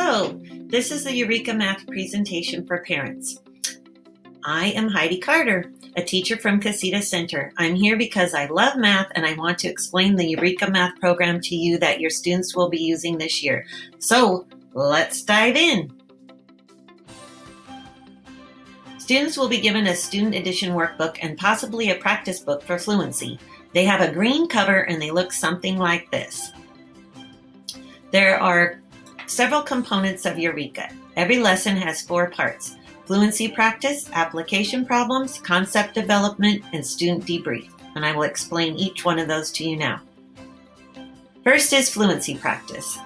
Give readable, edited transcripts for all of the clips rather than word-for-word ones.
Hello, this is the Eureka Math presentation for parents. I am Heidi Carter, a teacher from Casita Center. I'm here because I love math and I want to explain the Eureka Math program to you that your students will be using this year. So let's dive in. Students will be given a student edition workbook and possibly a practice book for fluency. They have a green cover and they look something like this. There are several components of Eureka. Every lesson has 4 parts: fluency practice, application problems, concept development, and student debrief. And I will explain each one of those to you now. First is fluency practice.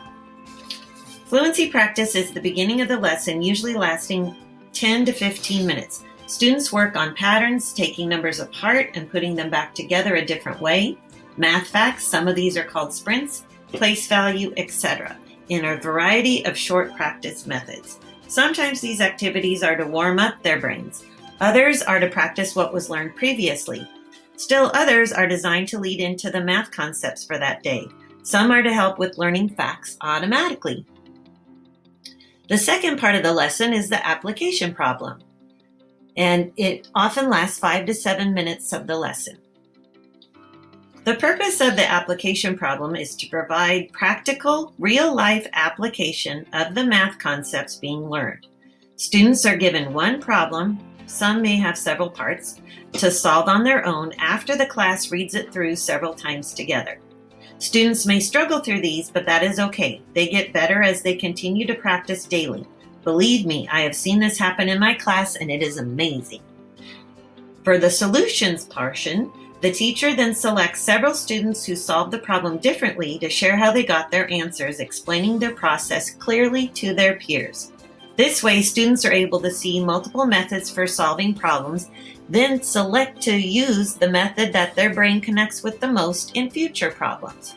Fluency practice is the beginning of the lesson, usually lasting 10 to 15 minutes. Students work on patterns, taking numbers apart and putting them back together a different way. Math facts, some of these are called sprints, place value, etc., in a variety of short practice methods. Sometimes these activities are to warm up their brains. Others are to practice what was learned previously. Still others are designed to lead into the math concepts for that day. Some are to help with learning facts automatically. The second part of the lesson is the application problem, and it often lasts 5 to 7 minutes of the lesson. The purpose of the application problem is to provide practical, real-life application of the math concepts being learned. Students are given one problem, some may have several parts, to solve on their own after the class reads it through several times together. Students may struggle through these, but that is okay. They get better as they continue to practice daily. Believe me, I have seen this happen in my class and it is amazing. For the solutions portion, the teacher then selects several students who solved the problem differently to share how they got their answers, explaining their process clearly to their peers. This way, students are able to see multiple methods for solving problems, then select to use the method that their brain connects with the most in future problems.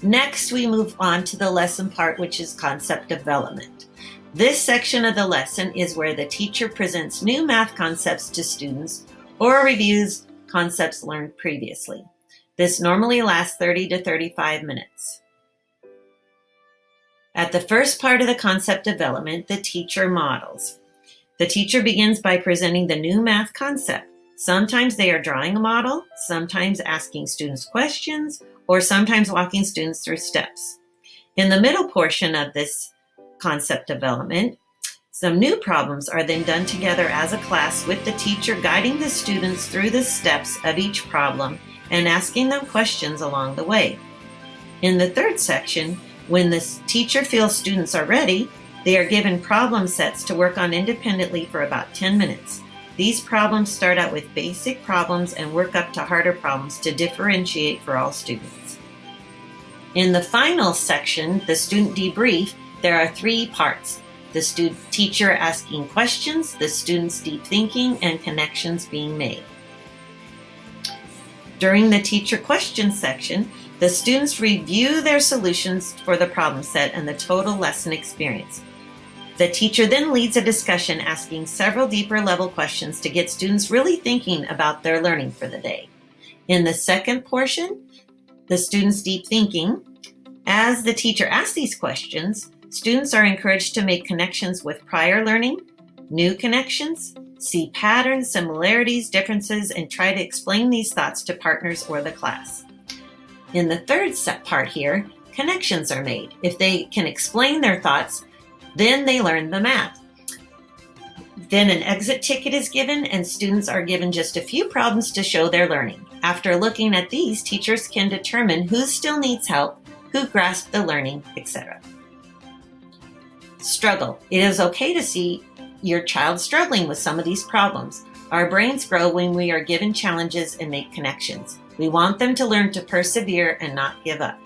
Next, we move on to the lesson part, which is concept development. This section of the lesson is where the teacher presents new math concepts to students or reviews concepts learned previously. This normally lasts 30 to 35 minutes. At the first part of the concept development, the teacher models. The teacher begins by presenting the new math concept. Sometimes they are drawing a model, sometimes asking students questions, or sometimes walking students through steps. In the middle portion of this concept development, some new problems are then done together as a class with the teacher guiding the students through the steps of each problem and asking them questions along the way. In the third section, when the teacher feels students are ready, they are given problem sets to work on independently for about 10 minutes. These problems start out with basic problems and work up to harder problems to differentiate for all students. In the final section, the student debrief, there are 3 parts: the teacher asking questions, the students deep thinking, and connections being made. During the teacher question section, the students review their solutions for the problem set and the total lesson experience. The teacher then leads a discussion asking several deeper level questions to get students really thinking about their learning for the day. In the second portion, the students deep thinking, as the teacher asks these questions, students are encouraged to make connections with prior learning, new connections, see patterns, similarities, differences, and try to explain these thoughts to partners or the class. In the third part here, connections are made. If they can explain their thoughts, then they learn the math. Then an exit ticket is given and students are given just a few problems to show their learning. After looking at these, teachers can determine who still needs help, who grasped the learning, etc. Struggle. It is okay to see your child struggling with some of these problems. Our brains grow when we are given challenges and make connections. We want them to learn to persevere and not give up.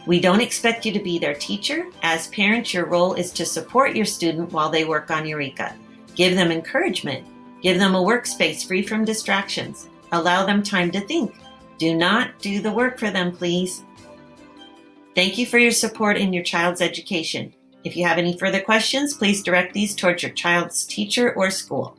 We don't expect you to be their teacher. As parents, your role is to support your student while they work on Eureka. Give them encouragement. Give them a workspace free from distractions. Allow them time to think. Do not do the work for them, please. Thank you for your support in your child's education. If you have any further questions, please direct these towards your child's teacher or school.